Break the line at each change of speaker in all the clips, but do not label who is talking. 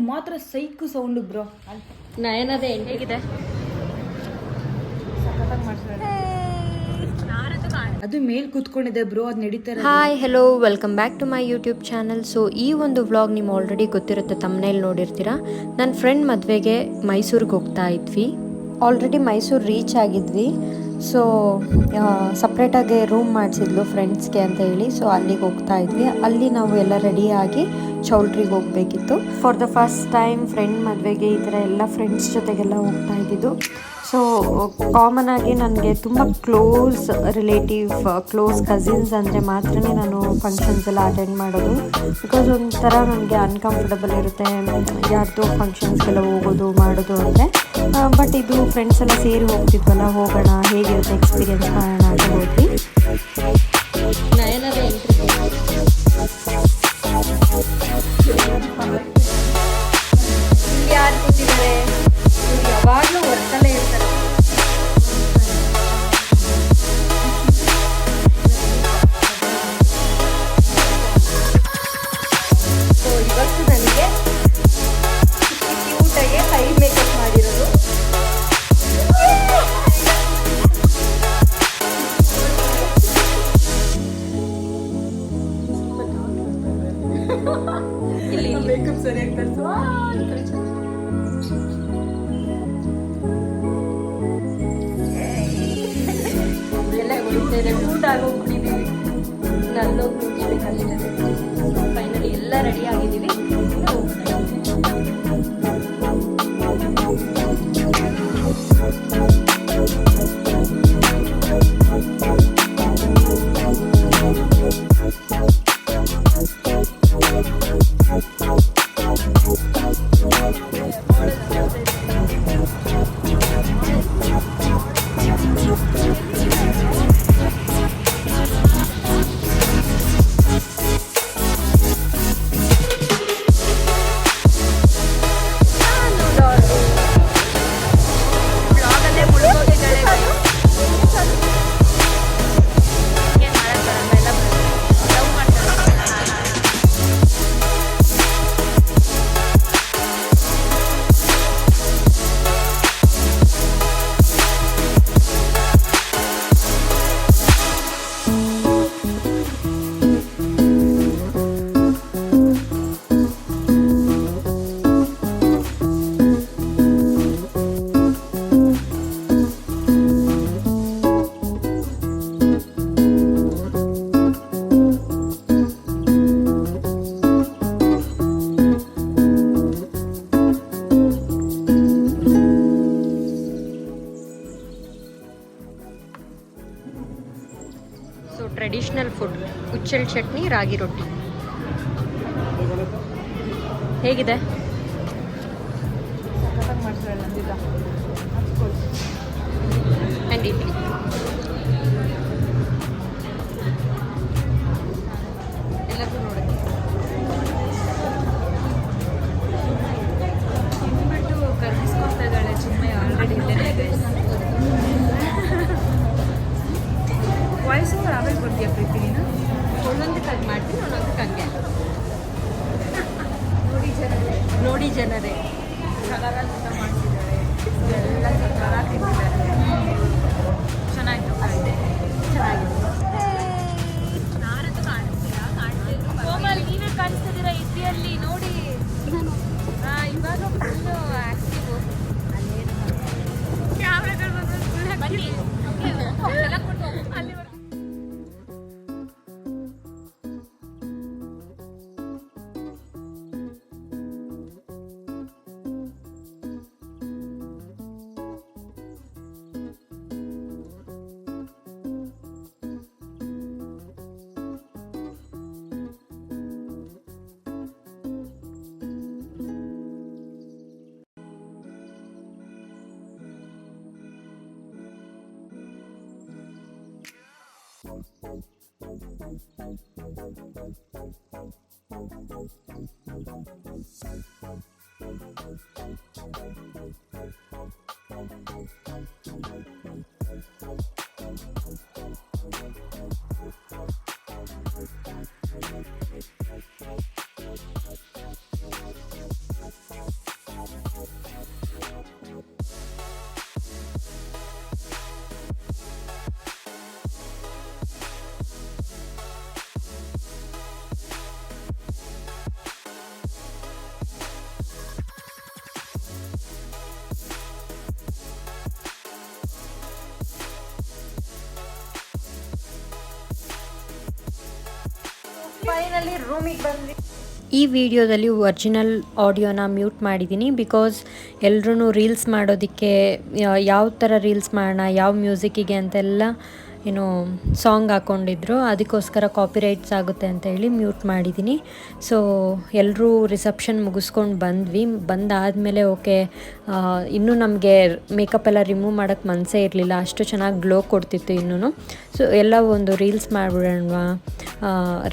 ಮಾತ್ರ ಸೈಕ್ sound bro.
ನಯನದೇ ಹೇಗಿದೆ?
ಅದು ಮೇಲ್ ಕೂತ್ಕೊಂಡಿದೆ ಬ್ರೋ, ಅದು ನಡೀತಾರೆ.
Hi hello welcome back to my YouTube channel. So ಈ ಒಂದು ವ್ಲಾಗ್ ನೀವು ಆಲ್ರೆಡಿ ಗೊತ್ತಿರುತ್ತೆ, ತಮ್ಮನೇಲಿ ನೋಡಿರ್ತೀರಾ. ನನ್ನ ಫ್ರೆಂಡ್ ಮದುವೆಗೆ ಮೈಸೂರಿಗೆ ಹೋಗ್ತಾ ಇದ್ವಿ. ಆಲ್ರೆಡಿ ಮೈಸೂರು ರೀಚ್ ಆಗಿದ್ವಿ. ಸೊ ಸಪ್ರೇಟಾಗಿ ರೂಮ್ ಮಾಡಿಸಿದ್ಲು ಫ್ರೆಂಡ್ಸ್ಗೆ ಅಂತ ಹೇಳಿ. ಸೊ ಅಲ್ಲಿಗೆ ಹೋಗ್ತಾ ಇದ್ವಿ. ಅಲ್ಲಿ ನಾವು ಎಲ್ಲ ರೆಡಿಯಾಗಿ ಚೌಲ್ಟ್ರಿಗೆ ಹೋಗಬೇಕಿತ್ತು. For the first time friend ಮದುವೆಗೆ ಈ ಥರ ಎಲ್ಲ ಫ್ರೆಂಡ್ಸ್ ಜೊತೆಗೆಲ್ಲ ಹೋಗ್ತಾ ಇದ್ದಿದ್ದು. ಸೊ ಕಾಮನ್ ಆಗಿ ನನಗೆ ತುಂಬ ಕ್ಲೋಸ್ ರಿಲೇಟಿವ್, ಕ್ಲೋಸ್ ಕಸಿನ್ಸ್ ಅಂದರೆ ಮಾತ್ರ ನಾನು ಫಂಕ್ಷನ್ಸ್ ಎಲ್ಲ ಅಟೆಂಡ್ ಮಾಡೋದು. ಬಿಕಾಸ್ ಒಂಥರ ನನಗೆ ಅನ್ಕಂಫರ್ಟಬಲ್ ಇರುತ್ತೆ ಯಾರ್ದು ಫಂಕ್ಷನ್ಸ್ಗೆಲ್ಲ ಹೋಗೋದು ಮಾಡೋದು ಅಂದರೆ. ಬಟ್ ಇದು ಫ್ರೆಂಡ್ಸ್ ಎಲ್ಲ ಸೇರಿ ಹೋಗ್ತಿದ್ವಲ್ಲ, ಹೋಗೋಣ ಹೇಗಿರುತ್ತೆ ಎಕ್ಸ್ಪೀರಿಯನ್ಸ್ ಮಾಡೋಣ ಅಂತ ಹೋದ್ವಿ. ನಯನದ ಯಾರು ಕೂತಿದ್ದಾರೆ, ಯಾವಾಗಲೂ ಹೊರತಲ್ಲೇ ಇರ್ತಾರೆ. ಸೊ ಇವತ್ತು ನನಗೆ ಕ್ಯೂಟಾಗೆ ಹೈ ಮೇಕಪ್ ಮಾಡಿರೋದು. ಇಲ್ಲಿ ಮೇಕಪ್ ಸರಿಯಾಗಿ ಎಲ್ಲ ಕ್ಯೂಟ್ ಆಗೋಗ್ಬಿಟ್ಟಿದ್ದೀವಿ. ನಲ್ಲೋಗಿ ಮುಗಿಸ್ಬೇಕಾಗಿದೆ. ಫೈನಲಿ ಎಲ್ಲ ರೆಡಿ ಆಗಿದ್ದೀವಿ. ಟ್ರೆಡಿಷನಲ್ ಫುಡ್, ಉಚ್ಚಲ್ ಚಟ್ನಿ, ರಾಗಿ ರೊಟ್ಟಿ. ಹೇಗಿದೆ? ಆ್ಯಂಡ್ ಇಡ್ಲಿ. ಎಲ್ಲದೂ ನೋಡೋಕ್ಕೆ ತಿಂದ್ಬಿಟ್ಟು ಕರ್ಗಿಸ್ಕೊತಾ ಇದ್ದಾಳೆ ಚಿನ್ಮಯ ಆಲ್ರೆಡಿ ಇಲ್ಲೇ ಇದೆ. ವಾಯ್ಸ್ ಓವರ್ ಆಮೇಲೆ ಕೊಡ್ತೀಯ ಪ್ರೀತಿ ನೀನು? ಒಂದೊಂದು ಕಟ್ ಮಾಡ್ತೀನಿ, ಒಂದೊಂದು ಹಂಗೆ. ನೋಡಿ ಜನರೇ ಸಗರಾಗಿ ಊಟ ಮಾಡ್ತಿದ್ದಾರೆ, ಎಲ್ಲ ಸಗರಾಗಿ ತಿಂತಿದ್ದಾರೆ. ಚೆನ್ನಾಗಿತ್ತು, ಅಷ್ಟೇ ಚೆನ್ನಾಗಿತ್ತು. ನಾರಂತೂ ಕಾಣಿಸ್ತೀರಾ? ಕಾಣಿಸ್ತಿದ್ರು ಕೋಮಲ್, ನೀವೇ ಕಾಣಿಸ್ತಿದ್ದೀರಾ ಇದ್ದಿಯಲ್ಲಿ ನೋಡಿ. ಇವಾಗ ಫುಲ್ಲು ಆ್ಯಕ್ಟಿವ್. ಅಲ್ಲೇನು ಕ್ಯಾಮ್ರಾಗಳು ಬಂದು ಫುಲ್ ಬನ್ನಿ ಎಲ್ಲ ಕೊಟ್ಟು ಅಲ್ಲಿ ಫೈನಲಿ ರೂಮಿಗೆ ಬಂದ್ವಿ. ಈ ವಿಡಿಯೋದಲ್ಲಿ ಒರಿಜಿನಲ್ ಆಡಿಯೋನ ಮ್ಯೂಟ್ ಮಾಡಿದ್ದೀನಿ ಬಿಕಾಸ್ ಎಲ್ಲರೂ ರೀಲ್ಸ್ ಮಾಡೋದಕ್ಕೆ ಯಾವ ಥರ ರೀಲ್ಸ್ ಮಾಡೋಣ, ಯಾವ ಮ್ಯೂಸಿಕ್ಕಿಗೆ ಅಂತೆಲ್ಲ ಏನು ಸಾಂಗ್ ಹಾಕ್ಕೊಂಡಿದ್ರು. ಅದಕ್ಕೋಸ್ಕರ ಕಾಪಿರೈಟ್ಸ್ ಆಗುತ್ತೆ ಅಂತ ಹೇಳಿ ಮ್ಯೂಟ್ ಮಾಡಿದ್ದೀನಿ. ಸೊ ಎಲ್ಲರೂ ರಿಸೆಪ್ಷನ್ ಮುಗಿಸ್ಕೊಂಡು ಬಂದ್ವಿ. ಬಂದಾದಮೇಲೆ ಓಕೆ, ಇನ್ನೂ ನಮಗೆ ಮೇಕಪ್ ಎಲ್ಲ ರಿಮೂವ್ ಮಾಡೋಕ್ಕೆ ಮನಸ್ಸೇ ಇರಲಿಲ್ಲ, ಅಷ್ಟು ಚೆನ್ನಾಗಿ ಗ್ಲೋ ಕೊಡ್ತಿತ್ತು ಇನ್ನೂ. ಸೊ ಎಲ್ಲ ಒಂದು ರೀಲ್ಸ್ ಮಾಡಿಬಿಡೋಣ,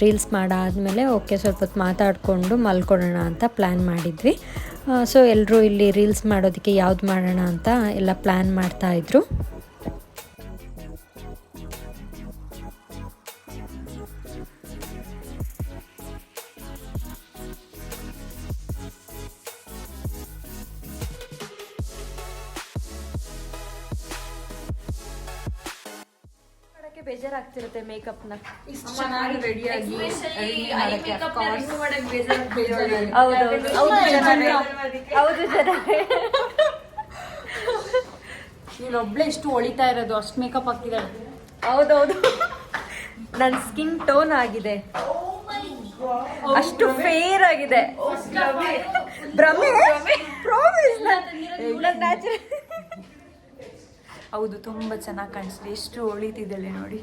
ರೀಲ್ಸ್ ಮಾಡಾದಮೇಲೆ ಓಕೆ ಸ್ವಲ್ಪ ಹೊತ್ತು ಮಾತಾಡಿಕೊಂಡು ಮಲ್ಕೊಳ್ಳೋಣ ಅಂತ ಪ್ಲ್ಯಾನ್ ಮಾಡಿದ್ವಿ. ಸೊ ಎಲ್ಲರೂ ಇಲ್ಲಿ ರೀಲ್ಸ್ ಮಾಡೋದಕ್ಕೆ ಯಾವ್ದು ಮಾಡೋಣ ಅಂತ ಎಲ್ಲ ಪ್ಲ್ಯಾನ್ ಮಾಡ್ತಾಯಿದ್ರು. ಬೇಜಾರಾಗ್ತಿರುತ್ತೆ ಮೇಕಪ್ನ
ಇಷ್ಟು ಚೆನ್ನಾಗಿ ರೆಡಿಯಾಗಿ
ಇವಳೊಬ್ಳೆ ಇಷ್ಟು ಹೊಳಿತಾ ಇರೋದು, ಅಷ್ಟು ಮೇಕಪ್ ಹಾಕ್ತಿದ್ದಾಳೆ. ಹೌದೌದು, ನನ್ನ ಸ್ಕಿನ್ ಟೋನ್ ಆಗಿದೆ, ಅಷ್ಟು ಫೇರ್ ಆಗಿದೆ. ಭ್ರಮೆ ನ್ಯಾಚುರಲ್.
ಹೌದು, ತುಂಬಾ ಚೆನ್ನಾಗಿ ಕಾಣಿಸ್ಲಿ. ಎಷ್ಟು ಹೊಳಿತಿದ್ದಾಳೆ ನೋಡಿ.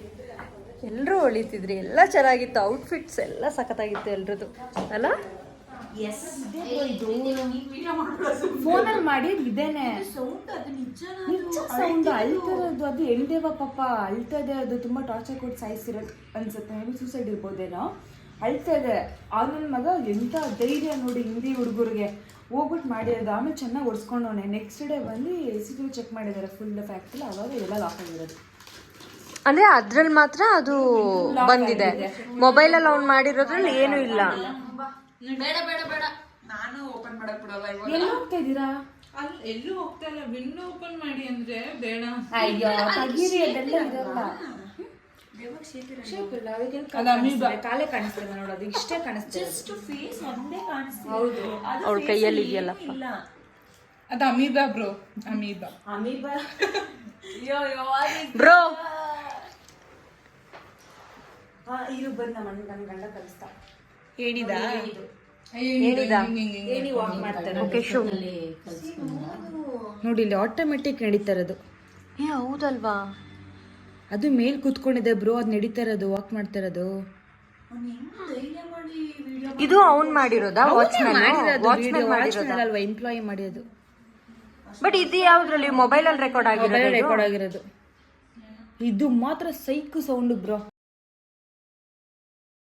ಎಲ್ಲರೂ ಹೊಳಿತಿದ್ರಿ, ಎಲ್ಲ ಚೆನ್ನಾಗಿತ್ತು, ಔಟ್ಫಿಟ್ಸ್ ಎಲ್ಲ ಸಖತ್ತಾಗಿತ್ತು ಎಲ್ರದ್ದು ಅಲ್ಲ.
ಫೋನಲ್ಲಿ ಮಾಡಿ ಇದೇನೆ ಸೌಂಡ್ ಅಳ್ತಿರೋದು. ಅದು ಹೆಣ್ದೇವ ಪಾಪ ಅಳ್ತದೆ. ಅದು ತುಂಬಾ ಟಾರ್ಚರ್ ಕೊಟ್ಟು ಸಾಯಿಸಿರೋದು ಅನ್ಸುತ್ತೆ. ಮೇ ಬಿ ಸೂಸೈಡ್ ಇರ್ಬೋದೇನೋ. ಅಳ್ತಾ ಇದೆ. ಆ ನನ್ನ ಮಗ ಎಂತ ಧೈರ್ಯ ನೋಡಿ, ಹಿಂದಿ ಹುಡುಗರಿಗೆ ಹೋಗ್ಬಿಟ್ಟು ಮಾಡಿರೋದು. ಆಮೇಲೆ ಚೆನ್ನಾಗಿ ಒಡ್ಸ್ಕೊಂಡವನೆ. ನೆಕ್ಸ್ಟ್ ಡೇ ಬಂದು CCTV ಚೆಕ್ ಮಾಡಿದ್ದಾರೆ ಫುಲ್ ಫ್ಯಾಕ್ಟ್ರಿ. ಅವಾಗ ಎಲ್ಲ ಲಾಕ್ ಆಗಿರೋದು.
ಅಂದ್ರೆ ಅದ್ರಲ್ಲಿ ಮಾತ್ರ ಅದು ಬಂದಿದೆ, ಮೊಬೈಲಲ್ಲಿ ಅವ್ನು ಮಾಡಿರೋದ್ರಲ್ಲಿ ಏನೂ ಇಲ್ಲ.
ಬೇಡ ಬೇಡ ಬೇಡ, ನಾನು ಓಪನ್ ಮಾಡಕ್ ಬಿಡಲ್ಲ.
ಎಲ್ಲಿ ಹೋಗ್ತಾ ಇದ್ದೀರಾ?
ಎಲ್ಲೂ ಹೋಗ್ತಾ ಇಲ್ಲ. ವಿಂಡೋ ಓಪನ್ ಮಾಡಿ ಅಂದ್ರೆ ಬೇಡ.
ಅಯ್ಯೋ ತಗೀರಿ, ಅದೆಲ್ಲ ಇರಲ್ಲ. ಕಾಲೇ ಕಾಣಿಸ್ತದೆ ನೋಡೋದು, ಇಷ್ಟೇ ಕಾಣಿಸ್ತದೆ.
ಅವಳ ಕೈಯಲ್ಲಿ ಇದೆಯಲ್ಲಪ್ಪ,
ಅದು ಅಮೀಬಾ ಬ್ರೋ. Amoeba
bro.
ಇರು ಬಂದು ನನ್ನ ಗಂಡ ಕಲಿಸ್ತಾ
ಹೇಳಿದ
ವಾಕ್ ಮಾಡ್ತಾರೆ.
ನೋಡಿ
ಇಲ್ಲಿ ಆಟೋಮೆಟಿಕ್ ನಡೀತಾ ಇರೋದು.
ಹೌದಲ್ವಾ,
ಅದು ಮೇಲ್ ಕೂತ್ಕೊಂಡಿದೆ ಬ್ರೋ, ಅದು ನಡೀತಾ ಇರೋದು, ವಾಕ್ ಮಾಡ್ತಾ ಇರೋದು.
ಇದು ಅವ್ನ್ ಮಾಡಿರೋದಾ? ವಾಚ್ಮ್ಯಾನ್
ಅಲ್ವಾ, ಎಂಪ್ಲಾಯಿ ಮಾಡಿರೋದು.
ಬಟ್ ಇದು ಯಾವ್ದ್ರಲ್ಲಿ? ಮೊಬೈಲ್ ಅಲ್ಲಿ ರೆಕಾರ್ಡ್
ಆಗಿರೋದು. ಇದು ಮಾತ್ರ ಸೈಕ್ ಸೌಂಡ್ ಬ್ರೋ.